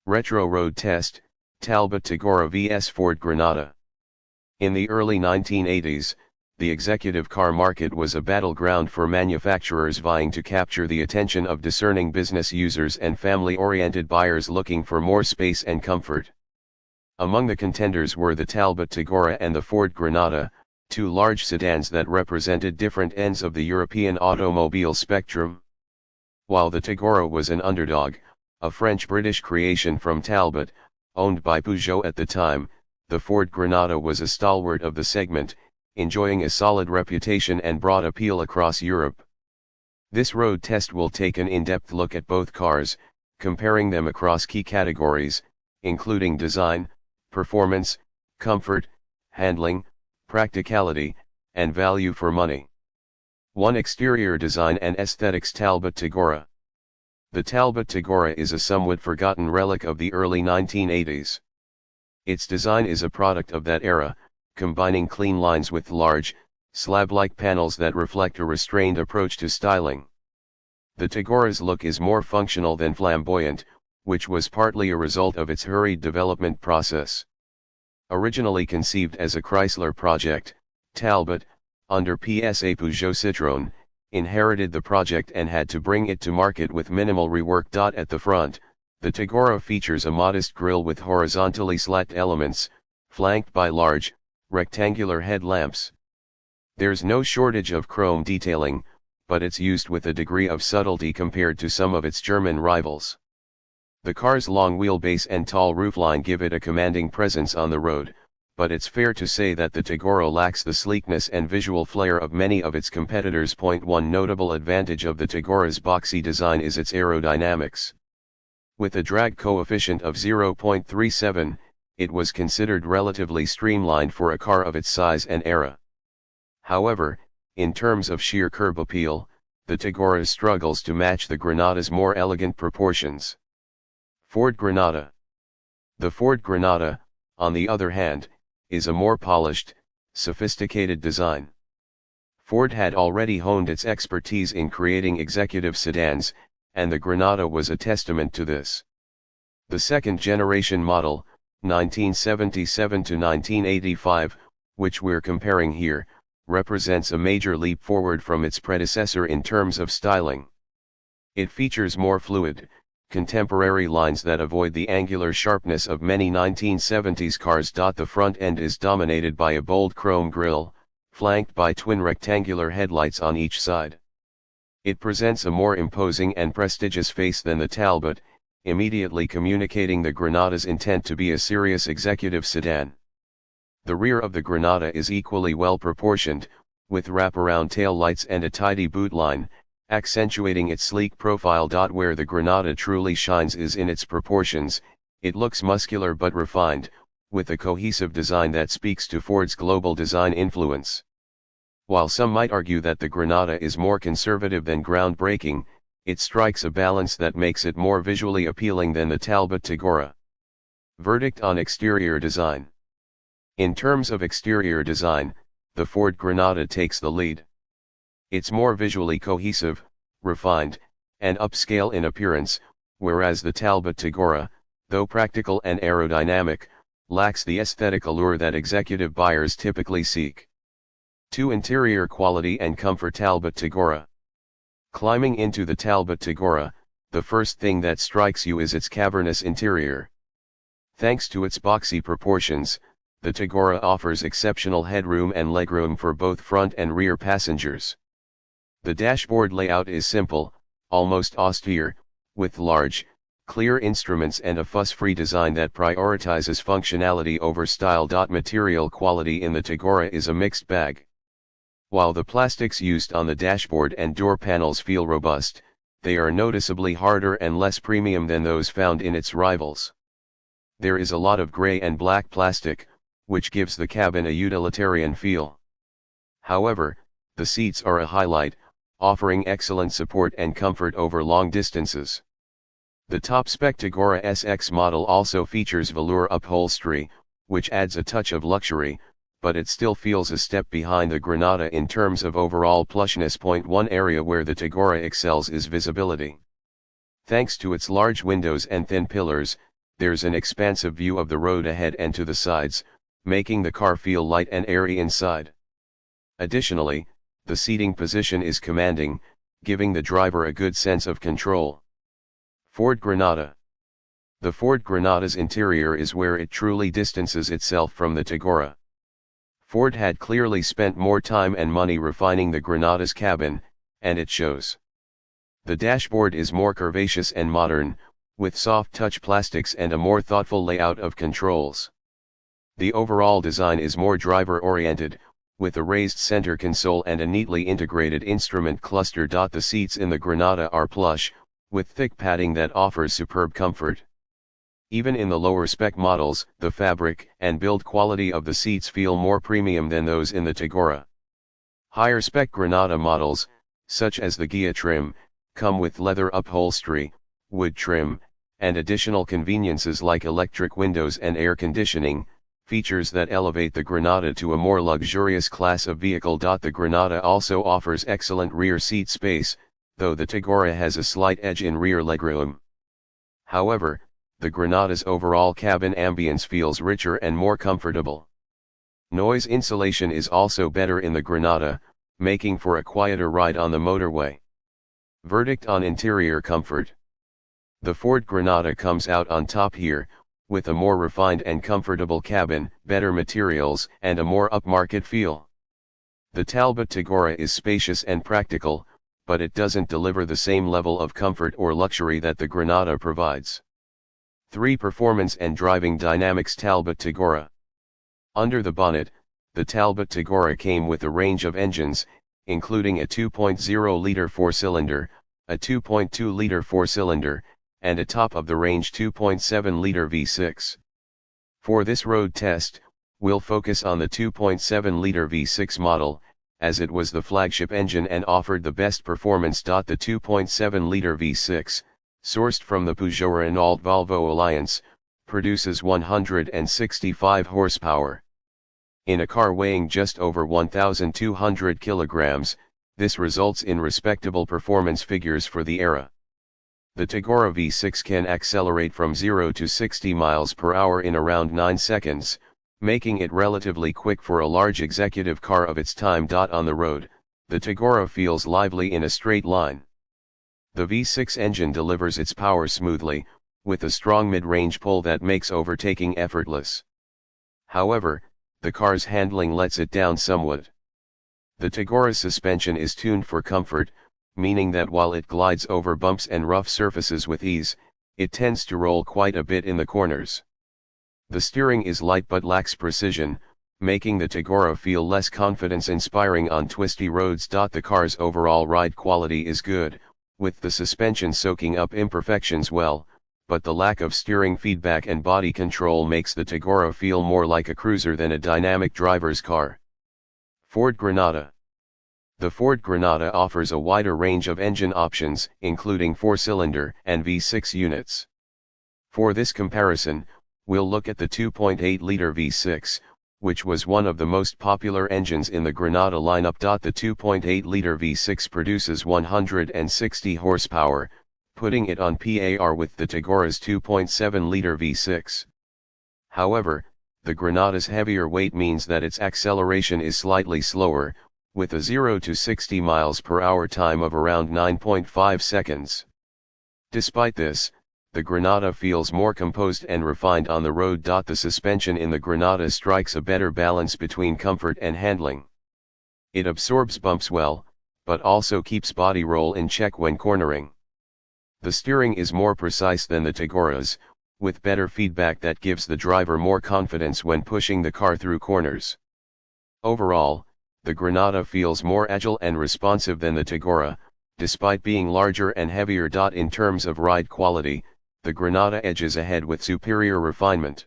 Retro Road Test, Talbot Tagora vs Ford Granada. In the early 1980s, the executive car market was a battleground for manufacturers vying to capture the attention of discerning business users and family-oriented buyers looking for more space and comfort. Among the contenders were the Talbot Tagora and the Ford Granada, two large sedans that represented different ends of the European automobile spectrum. While the Tagora was an underdog, a French-British creation from Talbot, owned by Peugeot at the time, the Ford Granada was a stalwart of the segment, enjoying a solid reputation and broad appeal across Europe. This road test will take an in-depth look at both cars, comparing them across key categories, including design, performance, comfort, handling, practicality, and value for money. 1. Exterior design and aesthetics. Talbot Tagora. The Talbot Tagora is a somewhat forgotten relic of the early 1980s. Its design is a product of that era, combining clean lines with large, slab-like panels that reflect a restrained approach to styling. The Tagora's look is more functional than flamboyant, which was partly a result of its hurried development process. Originally conceived as a Chrysler project, Talbot, under PSA Peugeot Citroën, inherited the project and had to bring it to market with minimal rework. At the front, the Tagora features a modest grille with horizontally slat elements, flanked by large, rectangular headlamps. There's no shortage of chrome detailing, but it's used with a degree of subtlety compared to some of its German rivals. The car's long wheelbase and tall roofline give it a commanding presence on the road, but it's fair to say that the Tagora lacks the sleekness and visual flair of many of its competitors. One notable advantage of the Tagora's boxy design is its aerodynamics. With a drag coefficient of 0.37, it was considered relatively streamlined for a car of its size and era. However, in terms of sheer curb appeal, the Tagora struggles to match the Granada's more elegant proportions. Ford Granada. The Ford Granada, on the other hand, is a more polished, sophisticated design. Ford had already honed its expertise in creating executive sedans, and the Granada was a testament to this. The second-generation model, 1977 to 1985, which we're comparing here, represents a major leap forward from its predecessor in terms of styling. It features more fluid, contemporary lines that avoid the angular sharpness of many 1970s cars. The front end is dominated by a bold chrome grille, flanked by twin rectangular headlights on each side. It presents a more imposing and prestigious face than the Talbot, immediately communicating the Granada's intent to be a serious executive sedan. The rear of the Granada is equally well proportioned, with wraparound tail lights and a tidy boot line, accentuating its sleek profile. Where the Granada truly shines is in its proportions. It looks muscular but refined, with a cohesive design that speaks to Ford's global design influence. While some might argue that the Granada is more conservative than groundbreaking, it strikes a balance that makes it more visually appealing than the Talbot Tagora. Verdict on exterior design. In terms of exterior design, the Ford Granada takes the lead. It's more visually cohesive, refined, and upscale in appearance, whereas the Talbot Tagora, though practical and aerodynamic, lacks the aesthetic allure that executive buyers typically seek. 2. Interior quality and comfort. Talbot Tagora. Climbing into the Talbot Tagora, the first thing that strikes you is its cavernous interior. Thanks to its boxy proportions, the Tagora offers exceptional headroom and legroom for both front and rear passengers. The dashboard layout is simple, almost austere, with large, clear instruments and a fuss-free design that prioritizes functionality over style. Material quality in the Tagora is a mixed bag. While the plastics used on the dashboard and door panels feel robust, they are noticeably harder and less premium than those found in its rivals. There is a lot of gray and black plastic, which gives the cabin a utilitarian feel. However, the seats are a highlight, offering excellent support and comfort over long distances. The top-spec Tagora SX model also features velour upholstery, which adds a touch of luxury, but it still feels a step behind the Granada in terms of overall plushness. One area where the Tagora excels is visibility. Thanks to its large windows and thin pillars, there's an expansive view of the road ahead and to the sides, making the car feel light and airy inside. Additionally, the seating position is commanding, giving the driver a good sense of control. Ford Granada. The Ford Granada's interior is where it truly distances itself from the Tagora. Ford had clearly spent more time and money refining the Granada's cabin, and it shows. The dashboard is more curvaceous and modern, with soft touch plastics and a more thoughtful layout of controls. The overall design is more driver-oriented, with a raised center console and a neatly integrated instrument cluster. The seats in the Granada are plush, with thick padding that offers superb comfort. Even in the lower spec models, the fabric and build quality of the seats feel more premium than those in the Tagora. Higher spec Granada models, such as the Ghia trim, come with leather upholstery, wood trim, and additional conveniences like electric windows and air conditioning, features that elevate the Granada to a more luxurious class of vehicle. The Granada also offers excellent rear seat space, though the Tagora has a slight edge in rear legroom. However, the Granada's overall cabin ambience feels richer and more comfortable. Noise insulation is also better in the Granada, making for a quieter ride on the motorway. Verdict on interior comfort. The Ford Granada comes out on top here, with a more refined and comfortable cabin, better materials, and a more upmarket feel. The Talbot Tagora is spacious and practical, but it doesn't deliver the same level of comfort or luxury that the Granada provides. 3. Performance and driving dynamics. Talbot Tagora. Under the bonnet, the Talbot Tagora came with a range of engines, including a 2.0-liter 4-cylinder, a 2.2-liter 4-cylinder, and a top-of-the-range 2.7-liter V6. For this road test, we'll focus on the 2.7-liter V6 model, as it was the flagship engine and offered the best performance. The 2.7-liter V6, sourced from the Peugeot-Renault-Volvo alliance, produces 165 horsepower. In a car weighing just over 1,200 kilograms, this results in respectable performance figures for the era. The Tagora V6 can accelerate from 0 to 60 miles per hour in around 9 seconds, making it relatively quick for a large executive car of its time. On the road, the Tagora feels lively in a straight line. The V6 engine delivers its power smoothly, with a strong mid-range pull that makes overtaking effortless. However, the car's handling lets it down somewhat. The Tagora's suspension is tuned for comfort, meaning that while it glides over bumps and rough surfaces with ease, it tends to roll quite a bit in the corners. The steering is light but lacks precision, making the Tagora feel less confidence-inspiring on twisty roads. The car's overall ride quality is good, with the suspension soaking up imperfections well, but the lack of steering feedback and body control makes the Tagora feel more like a cruiser than a dynamic driver's car. Ford Granada. The Ford Granada offers a wider range of engine options, including 4-cylinder and V6 units. For this comparison, we'll look at the 2.8-liter V6, which was one of the most popular engines in the Granada lineup. The 2.8-liter V6 produces 160 horsepower, putting it on par with the Tagora's 2.7-liter V6. However, the Granada's heavier weight means that its acceleration is slightly slower, with a 0 to 60 miles per hour time of around 9.5 seconds. Despite this, the Granada feels more composed and refined on the road. The suspension in the Granada strikes a better balance between comfort and handling. It absorbs bumps well, but also keeps body roll in check when cornering. The steering is more precise than the Tagora's, with better feedback that gives the driver more confidence when pushing the car through corners. Overall, the Granada feels more agile and responsive than the Tagora, despite being larger and heavier. In terms of ride quality, the Granada edges ahead with superior refinement.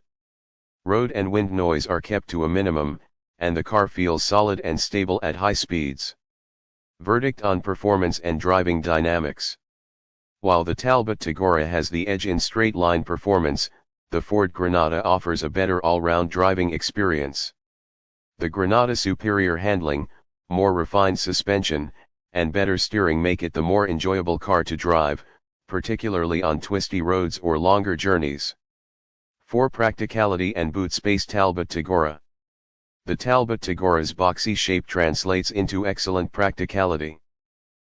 Road and wind noise are kept to a minimum, and the car feels solid and stable at high speeds. Verdict on performance and driving dynamics. While the Talbot Tagora has the edge in straight-line performance, the Ford Granada offers a better all-round driving experience. The Granada's superior handling, more refined suspension, and better steering make it the more enjoyable car to drive, particularly on twisty roads or longer journeys. For practicality and boot space. Talbot Tagora. The Talbot Tagora's boxy shape translates into excellent practicality.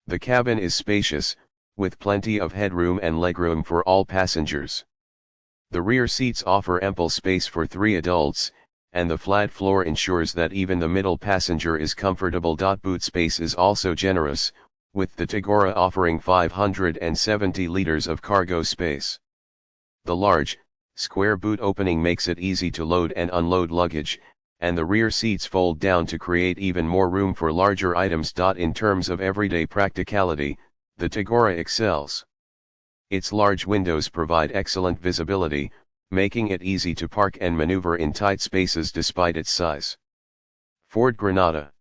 The cabin is spacious, with plenty of headroom and legroom for all passengers. The rear seats offer ample space for 3 adults, and the flat floor ensures that even the middle passenger is comfortable. Boot space is also generous, with the Tagora offering 570 liters of cargo space. The large, square boot opening makes it easy to load and unload luggage, and the rear seats fold down to create even more room for larger items. In terms of everyday practicality, the Tagora excels. Its large windows provide excellent visibility, making it easy to park and maneuver in tight spaces despite its size. Ford Granada.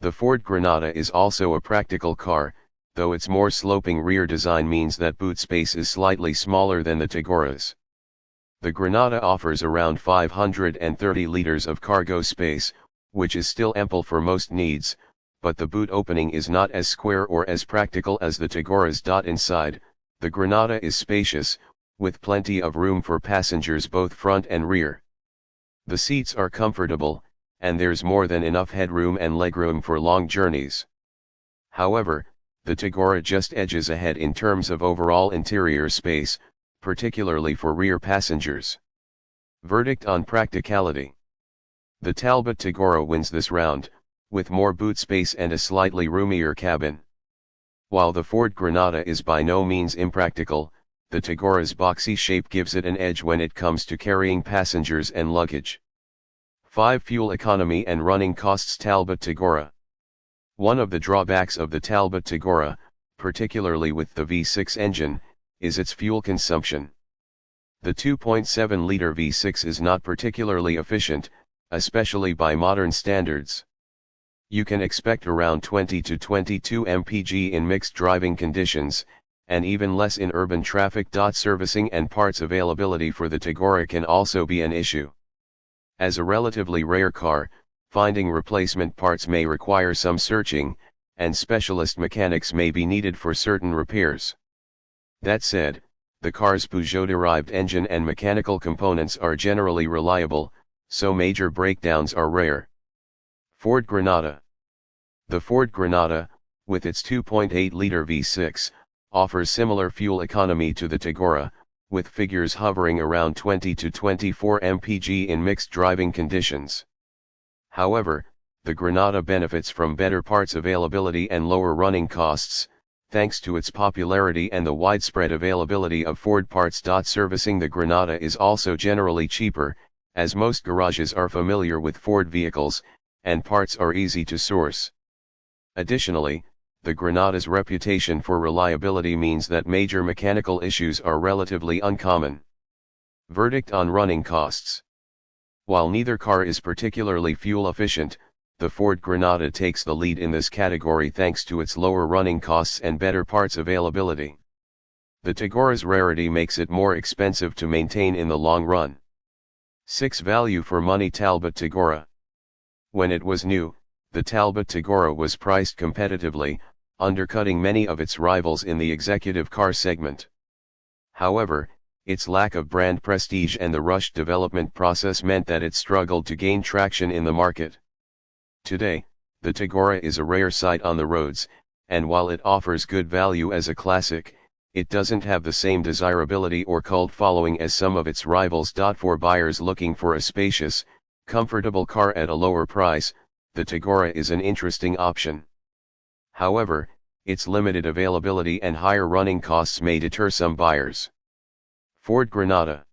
The Ford Granada is also a practical car, though its more sloping rear design means that boot space is slightly smaller than the Tagora's. The Granada offers around 530 liters of cargo space, which is still ample for most needs, but the boot opening is not as square or as practical as the Tagora's. Inside, the Granada is spacious, with plenty of room for passengers both front and rear. The seats are comfortable, and there's more than enough headroom and legroom for long journeys. However, the Tagora just edges ahead in terms of overall interior space, particularly for rear passengers. Verdict on practicality. The Talbot Tagora wins this round, with more boot space and a slightly roomier cabin. While the Ford Granada is by no means impractical, the Tagora's boxy shape gives it an edge when it comes to carrying passengers and luggage. 5. Fuel economy and running costs. Talbot Tagora. One of the drawbacks of the Talbot Tagora, particularly with the V6 engine, is its fuel consumption. The 2.7-liter V6 is not particularly efficient, especially by modern standards. You can expect around 20 to 22 mpg in mixed driving conditions, and even less in urban traffic. Servicing and parts availability for the Tagora can also be an issue. As a relatively rare car, finding replacement parts may require some searching, and specialist mechanics may be needed for certain repairs. That said, the car's Peugeot-derived engine and mechanical components are generally reliable, so major breakdowns are rare. Ford Granada. The Ford Granada, with its 2.8-liter V6, offers similar fuel economy to the Tagora, with figures hovering around 20 to 24 mpg in mixed driving conditions. However, the Granada benefits from better parts availability and lower running costs, thanks to its popularity and the widespread availability of Ford parts. Servicing the Granada is also generally cheaper, as most garages are familiar with Ford vehicles, and parts are easy to source. Additionally, the Granada's reputation for reliability means that major mechanical issues are relatively uncommon. Verdict on running costs. While neither car is particularly fuel efficient, the Ford Granada takes the lead in this category thanks to its lower running costs and better parts availability. The Tagora's rarity makes it more expensive to maintain in the long run. 6. Value for money. Talbot Tagora. When it was new, the Talbot Tagora was priced competitively, undercutting many of its rivals in the executive car segment. However, its lack of brand prestige and the rushed development process meant that it struggled to gain traction in the market. Today, the Tagora is a rare sight on the roads, and while it offers good value as a classic, it doesn't have the same desirability or cult following as some of its rivals. For buyers looking for a spacious, comfortable car at a lower price, the Tagora is an interesting option. However, its limited availability and higher running costs may deter some buyers. Ford Granada.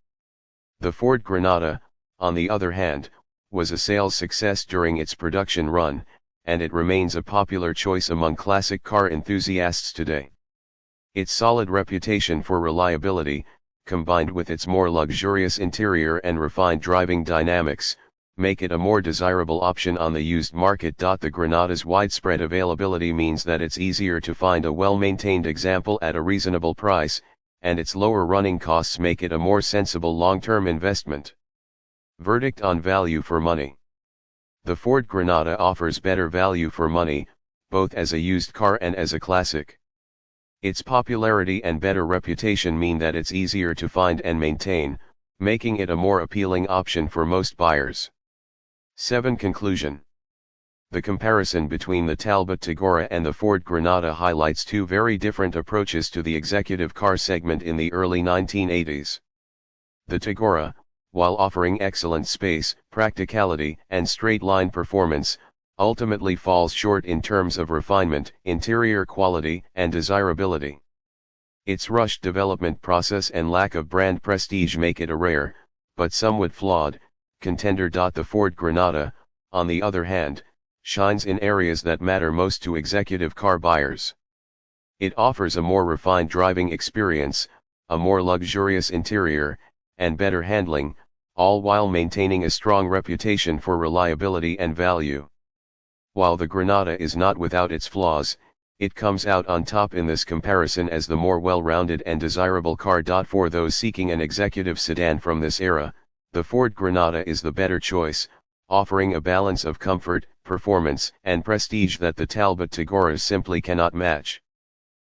The Ford Granada, on the other hand, was a sales success during its production run, and it remains a popular choice among classic car enthusiasts today. Its solid reputation for reliability, combined with its more luxurious interior and refined driving dynamics, make it a more desirable option on the used market. The Granada's widespread availability means that it's easier to find a well-maintained example at a reasonable price, and its lower running costs make it a more sensible long-term investment. Verdict on value for money. The Ford Granada offers better value for money, both as a used car and as a classic. Its popularity and better reputation mean that it's easier to find and maintain, making it a more appealing option for most buyers. 7. Conclusion. The comparison between the Talbot Tagora and the Ford Granada highlights two very different approaches to the executive car segment in the early 1980s. The Tagora, while offering excellent space, practicality, and straight-line performance, ultimately falls short in terms of refinement, interior quality, and desirability. Its rushed development process and lack of brand prestige make it a rare, but somewhat flawed, contender. The Ford Granada, on the other hand, shines in areas that matter most to executive car buyers. It offers a more refined driving experience, a more luxurious interior, and better handling, all while maintaining a strong reputation for reliability and value. While the Granada is not without its flaws, it comes out on top in this comparison as the more well-rounded and desirable car. For those seeking an executive sedan from this era, the Ford Granada is the better choice, offering a balance of comfort, performance, and prestige that the Talbot Tagora simply cannot match.